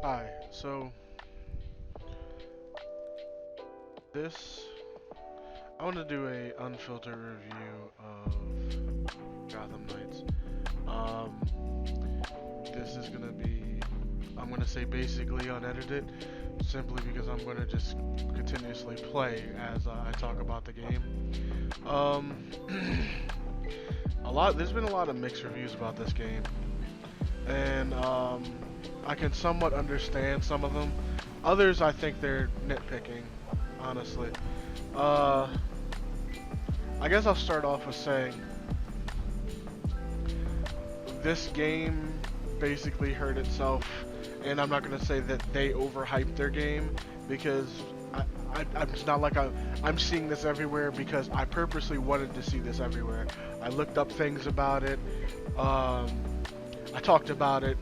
Hi, so this I want to do a unfiltered review of Gotham Knights. This is gonna be, I'm gonna say basically unedited, simply because I'm gonna just continuously play as I talk about the game. Um, there's been a lot of mixed reviews about this game, and I can somewhat understand some of them. Others, I think they're nitpicking, honestly. Uh, I guess I'll start off with saying this game basically hurt itself, and I'm not gonna say that they overhyped their game because it's not like I'm seeing this everywhere because I purposely wanted to see this everywhere. I looked up things about it. Um, I talked about it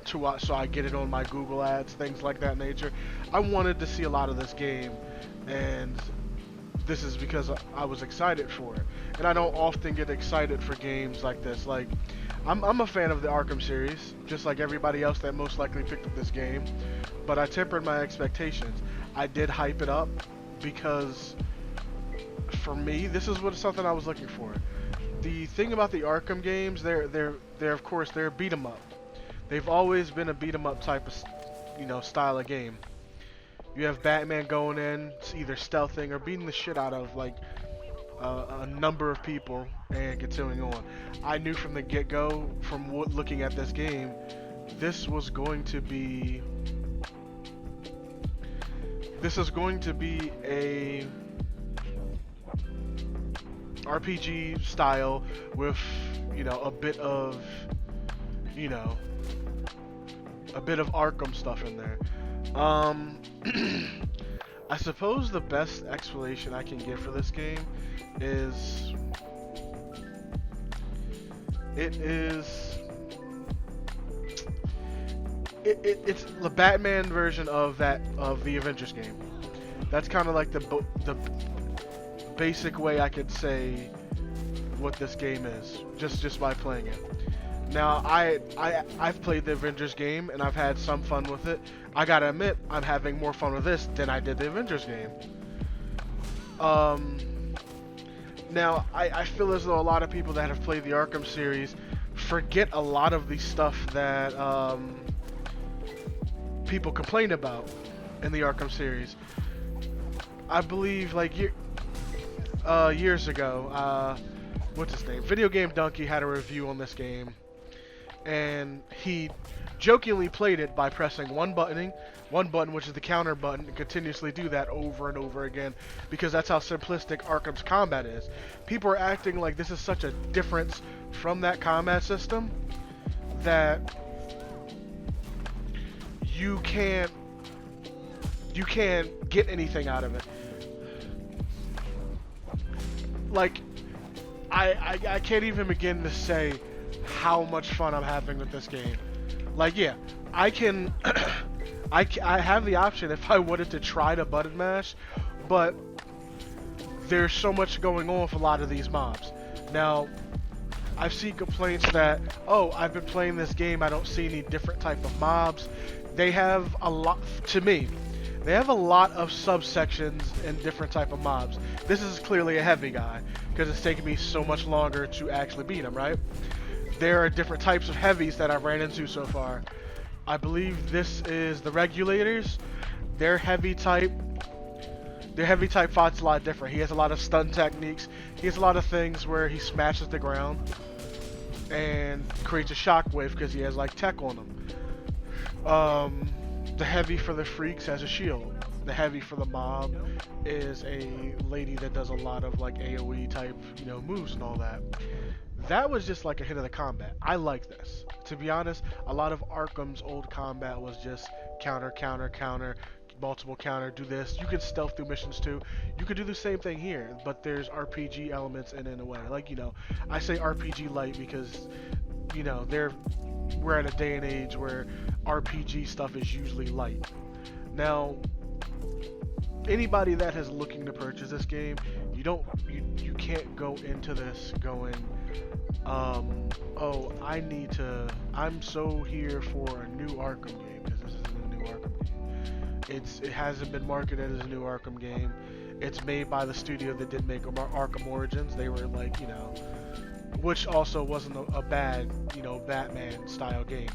to watch, so I get it on my Google ads, things like that nature. I wanted to see a lot of this game, and this is because I was excited for it. And I don't often get excited for games like this. Like, I'm a fan of the Arkham series, just like everybody else that most likely picked up this game. But I tempered my expectations. I did hype it up because, for me, this is something I was looking for. The thing about the Arkham games, they're of course they're beat 'em up. They've always been a beat 'em up type of, style of game. You have Batman going in, either stealthing or beating the shit out of like a number of people and continuing on. I knew from the get-go, from looking at this game, this was going to be a RPG style with a bit of you know a bit of Arkham stuff in there. Um, I suppose the best explanation I can give for this game is it is it's the Batman version of the Avengers game. That's kind of like the basic way I could say what this game is just by playing it. Now I've played the Avengers game and I've had some fun with it. I gotta admit I'm having more fun with this than I did the Avengers game. Um, Now I feel as though a lot of people that have played the Arkham series forget a lot of the stuff that people complain about in the Arkham series. I believe like years ago, what's his name? Video Game Donkey had a review on this game, and he jokingly played it by pressing one button, which is the counter button, and continuously do that over and over again, because that's how simplistic Arkham's combat is. People are acting like this is such a difference from that combat system that you can't get anything out of it. Like, I can't even begin to say how much fun I'm having with this game. Like, yeah, I can, I have the option if I wanted to try to button mash, but there's so much going on with a lot of these mobs. Now, I've seen complaints that, oh, I've been playing this game, I don't see any different type of mobs. They have a lot, to me, they have a lot of subsections and different type of mobs. This is clearly a heavy guy, because it's taken me so much longer to actually beat him, right? There are different types of heavies that I've ran into so far. I believe this is the Regulators. Their heavy type fight's a lot different. He has a lot of stun techniques. He has a lot of things where he smashes the ground and creates a shockwave because he has like tech on him. The heavy for the freaks has a shield. The heavy for the mob is a lady that does a lot of like AoE type, moves and all that. That was just like a hit of the combat. I like this. To be honest, a lot of Arkham's old combat was just counter, counter, counter, multiple counter, do this. You can stealth through missions too. You could do the same thing here, but there's RPG elements in a way. Like, I say RPG light because, we're at a day and age where RPG stuff is usually light. Now, anybody that is looking to purchase this game, you can't go into this going, oh, I'm so here for a new Arkham game because this is a new It hasn't been marketed as a new Arkham game. It's made by the studio that did make Arkham Origins. They were like, which also wasn't a bad, Batman style game.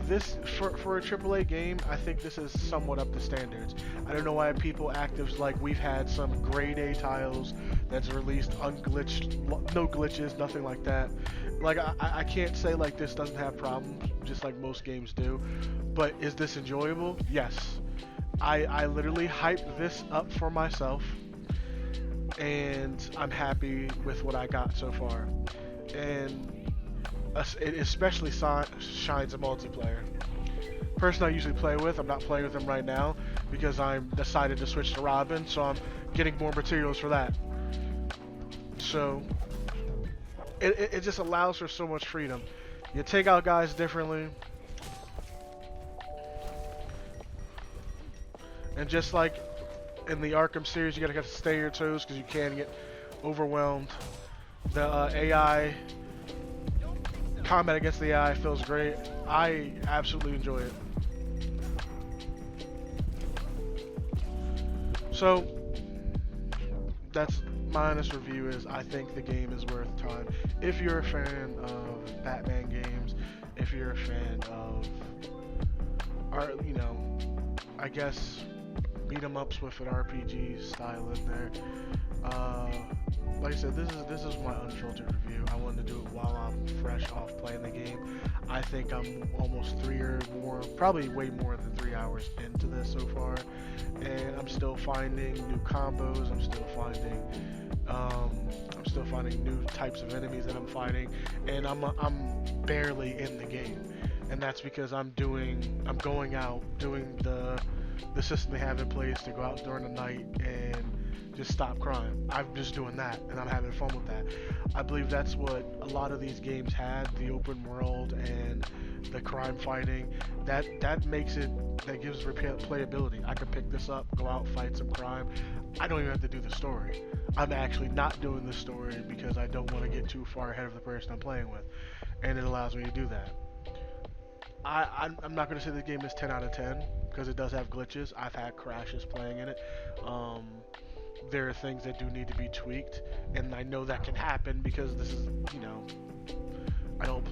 This for a AAA game, I think this is somewhat up to standards. I don't know why people act as like we've had some grade A titles that's released unglitched, no glitches, nothing like that. Like I can't say like this doesn't have problems, just like most games do. But is this enjoyable? Yes. I literally hyped this up for myself, and I'm happy with what I got so far. And it especially shines in multiplayer. Person I usually play with, I'm not playing with him right now because I'm decided to switch to Robin, so I'm getting more materials for that. So it just allows for so much freedom. You take out guys differently, and just like in the Arkham series, you gotta stay your toes because you can get overwhelmed. The AI combat against the AI feels great. I absolutely enjoy it. So that's my honest review is I think the game is worth time. If you're a fan of Batman games, if you're a fan of I guess beat 'em ups with an RPG style in there. Like I said, this is my unfiltered review. I wanted to do it while I'm fresh off playing the game. I think I'm almost 3 or more, probably way more than 3 hours into this so far, and I'm still finding new combos. I'm still finding new types of enemies that I'm fighting, and I'm barely in the game, and that's because I'm going out doing the system they have in place to go out during the night and just stop crime. I'm just doing that, and I'm having fun with that. I believe that's what a lot of these games had, the open world and the crime fighting. That gives replayability. I can pick this up, go out, fight some crime. I don't even have to do the story. I'm actually not doing the story because I don't want to get too far ahead of the person I'm playing with, and it allows me to do that. I'm not going to say the game is 10 out of 10 because it does have glitches. I've had crashes playing in it. There are things that do need to be tweaked, and I know that can happen because this is, I don't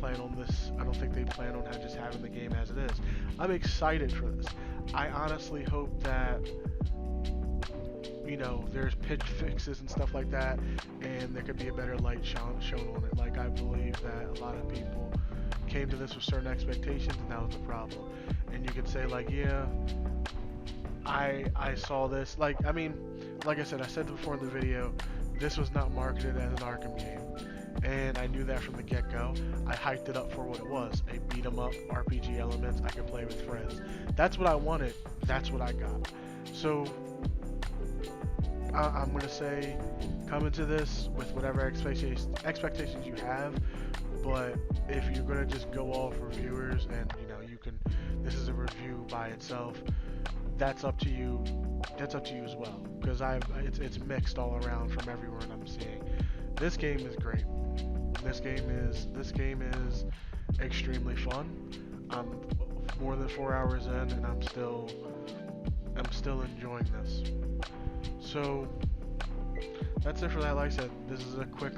think they plan on just having the game as it is. I'm excited for this. I honestly hope that, there's pitch fixes and stuff like that, and there could be a better light shown on it. Like, I believe that a lot of people came to this with certain expectations, and that was the problem. And you could say, like, yeah, I saw this, like I said, I said before in the video, this was not marketed as an Arkham game, and I knew that from the get-go. I hyped it up for what it was, a beat-em-up RPG elements I could play with friends. That's what I wanted, that's what I got. So I'm gonna say, come into this with whatever expectations you have, but if you're gonna just go off reviewers and this is a review by itself, that's up to you. That's up to you as well, because it's mixed all around from everywhere I'm seeing. This game is great. This game is extremely fun. I'm more than 4 hours in, and I'm still enjoying this. So that's it for that. Like I said, this is a quick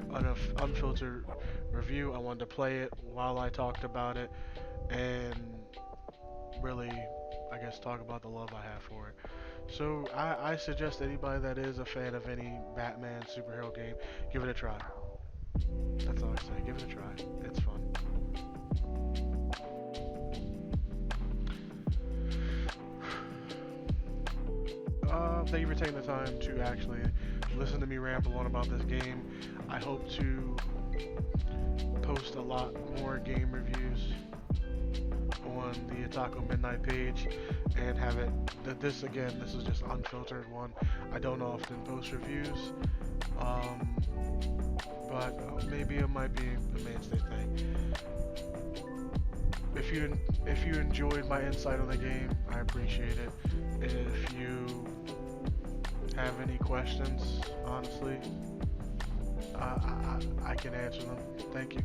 unfiltered review. I wanted to play it while I talked about it, and really, I guess, talk about the love I have for it. So I suggest anybody that is a fan of any Batman superhero game, give it a try. That's all I say. Give it a try. It's fun. Thank you for taking the time to actually listen to me ramble on about this game. I hope to post a lot more game reviews on the Otaku Midnight page and have it. This is just unfiltered one. I don't often post reviews, but maybe it might be a mainstay thing. If you enjoyed my insight on the game, I appreciate it. If you have any questions, honestly, I can answer them. Thank you.